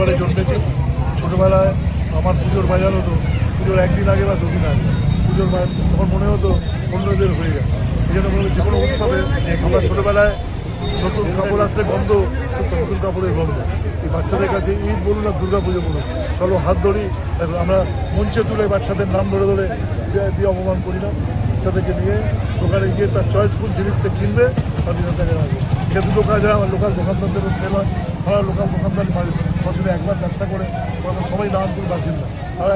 পরিবারে জন্মেছি। ছোটোবেলায় আমার পুজোর বাজার হতো, পুজোর একদিন আগে বা দুদিন আগে পুজোর বাজার, তখন মনে হতো অন্যদের হয়ে যায়। এই জন্য মনে হতো যে কোনো উৎসবে আমরা ছোটোবেলায় নতুন কাপড় আসলে গন্ধ, নতুন কাপড়ের গন্ধ। এই বাচ্চাদের কাছে ঈদ বলুন আর দুর্গা পুজো বলুন, চলো হাত ধরি, আমরা মঞ্চে তুলে বাচ্চাদের নাম ধরে ধরে দিয়ে অপমান করি না। বাচ্চাদেরকে নিয়ে দোকানে গিয়ে তার চয়েসফুল জিনিস সে কিনবে, তার নিজের টাকা রাখবে। এটা দুটো কাজ হয়। আমার লোকাল দোকানদারদেরও সেল হয়। তারা লোকাল দোকানদার বছরে একবার ব্যবসা করে, সবাই নারায়ণপুর বাসিন্দা। তারা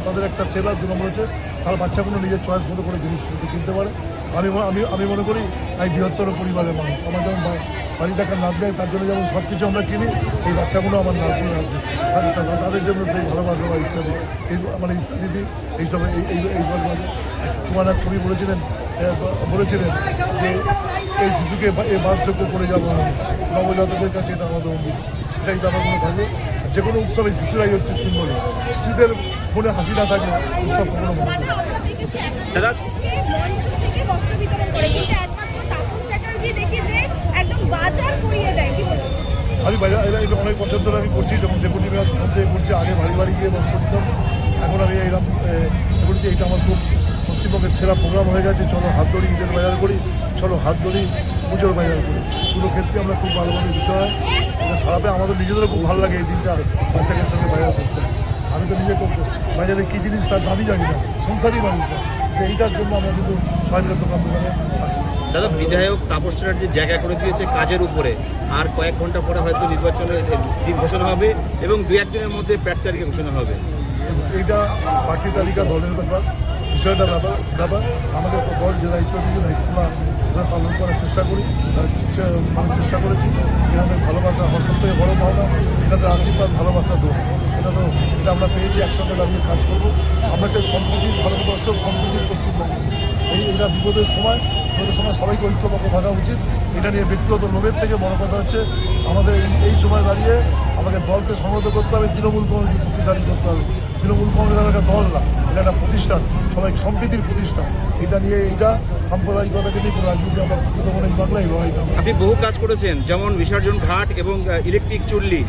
তাদের একটা সেল হয়। 2 নম্বর হচ্ছে তার বাচ্চাগুলো নিজের চয়েস মতো করে জিনিস কিনতে পারে। আমি মনে করি এই বৃহত্তর পরিবারের মানুষ আমার যেমন বাড়ি টাকা নাচ দেয়, তার জন্য যেমন সব কিছু আমরা কিনি, এই বাচ্চাগুলো আমার নাচ দিয়ে রাখবে, তাদের জন্য সেই ভালোবাসা বা ইত্যাদি মানে ইত্যাদি এইসব তোমার এক কবি বলেছিলেন যে এই শিশুকে এই বাসযোগ্য করে যাবো আমি নবজাতকের কাছে, এটা আমাদের অঙ্গীকার। এটাই ব্যাপারগুলো থাকে। যে কোনো উৎসবে শিশুরাই হচ্ছে সিম্বলে। শিশুদের মনে হাসি না থাকলে উৎসব কখনো মনে হয় না। দাদা আমি বাজার অনেক বছর ধরে আমি করছি, যখন ডেপুটি মেয়র মধ্যে করছি, আগে বাড়ি বাড়ি গিয়ে বস্ত্র দিতাম। এখন আমি এইরকম বলছি, এইটা আমার খুব পশ্চিমবঙ্গের সেরা প্রোগ্রাম হয়ে গেছে। চলো হাত ধরি, ঈদের বাজার করি, চলো হাত ধরি, পুজোর বাজার করি। পুরো ক্ষেত্রে আমরা খুব ভালোভাবে বিষয় সারাপে আমাদের নিজেদেরও খুব ভালো লাগে এই দিনটা বাচ্চাদের সঙ্গে বাজার করতে। আমি তো নিজে করতে বাজারে কী জিনিস তার দামই জানি না, সংসারই মানুষ না। এইটার জন্য আমরা কিন্তু সবাই দোকানে আছি। দাদা, বিধায়ক তাপস চ্যাটার্জি জায়গা করে দিয়েছে কাজের উপরে, আর কয়েক ঘন্টা পরে হয়তো নির্বাচনের দিন ঘোষণা হবে এবং 2-1 দিনের মধ্যে প্রার্থী তালিকা ঘোষণা হবে। এইটা প্রার্থী তালিকা দলের ব্যাপার, বিষয়টা ব্যাপার আমাদের তো দল যে দায়িত্ব দিয়ে দায়িত্বটা আমরা পালন করার চেষ্টা করি, মানে চেষ্টা করেছি। এনাদের ভালোবাসা আমার সব থেকে বড় পাওনা, এনাদের আশীর্বাদ ভালোবাসা দোষ, এটা আমরা পেয়েছি। একসঙ্গে দাঁড়িয়ে কাজ করবো। আমরা চাই সম্প্রীতির ভারতবর্ষ, সম্প্রীতির পশ্চিমবঙ্গ। এটা বিপদের সময় সবাইকে ঐক্যবদ্ধ থাকা উচিত। এটা নিয়ে ব্যক্তিগত লোভের থেকে বড় কথা হচ্ছে আমাদের এই সময় দাঁড়িয়ে আমাকে দলকে সংহত করতে হবে, তৃণমূল কংগ্রেসকে শক্তিশালী করতে হবে। তৃণমূল কংগ্রেস একটা দল না, এটা একটা প্রতিষ্ঠান, সবাই সম্প্রীতির প্রতিষ্ঠান। এটা নিয়ে এইটা সাম্প্রদায়িকতাকে নিয়ে কোনো রাজনীতি আমরা করতে পারি এই বাংলায় লড়াইটা। আপনি বহু কাজ করেছেন, যেমন বিসর্জন ঘাট এবং ইলেকট্রিক চুল্লি,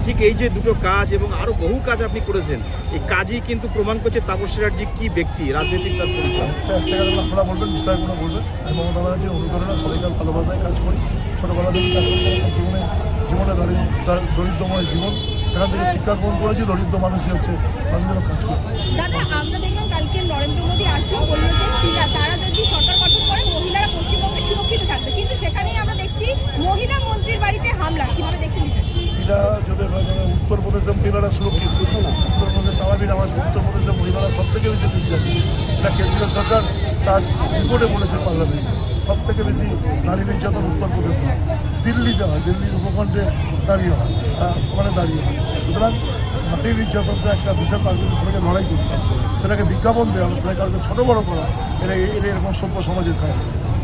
ঠিক এই যে দুটো কাজ এবং আরও বহু কাজ আপনি করেছেন। এই কাজই কিন্তু প্রমাণ করছে তাপস চ্যাটার্জি কী ব্যক্তি, রাজনৈতিক তার পরিচয়। আপনারা বলবেন, বিষয়গুলো বলবেন। আমি মমতা ব্যানার্জির অনুপ্রেরণা, সবাইকার ভালোবাসায় কাজ করি। ছোটোবেলা থেকে কাজ করতে জীবনে দরিদ্রময় জীবন, সেখান থেকে শিক্ষা গ্রহণ করেছি। দরিদ্র মানুষই হচ্ছে মানুষের কাজ করতে। দাদা, আমরা দেখলাম কালকে নরেন্দ্র মোদী আসলো, বললো যে তারা যদি সরকার গঠন করে মহিলারা পশ্চিমবঙ্গে সুরক্ষিত থাকবে, কিন্তু সেখানেই আমরা দেখছি মহিলা মন্ত্রীর বাড়িতে হামলা। কিভাবে দেখছেন বিষয়টা? এটা যদি উত্তরপ্রদেশে মহিলারা সুরক্ষিত, উত্তরপ্রদেশ তারাবির আমার উত্তরপ্রদেশে মহিলারা সব থেকে বেশি নির্যাতিত। এটা কেন্দ্রীয় সরকার তার রিপোর্টে বলেছে পার্লামেন্টে, সব থেকে বেশি নারী নির্যাতন উত্তরপ্রদেশে হয়, দিল্লিতে হয়, দিল্লির উপখণ্ডে দাঁড়িয়ে হয়, সুতরাং নারী নির্যাতনটা একটা বিষয়, তার জন্য সবাইকে লড়াই করতে হবে। সেটাকে বিজ্ঞাপন দেওয়া হবে, সেটাকে ছোটো বড়ো করা, এটা এরকম সভ্য সমাজের কাজ।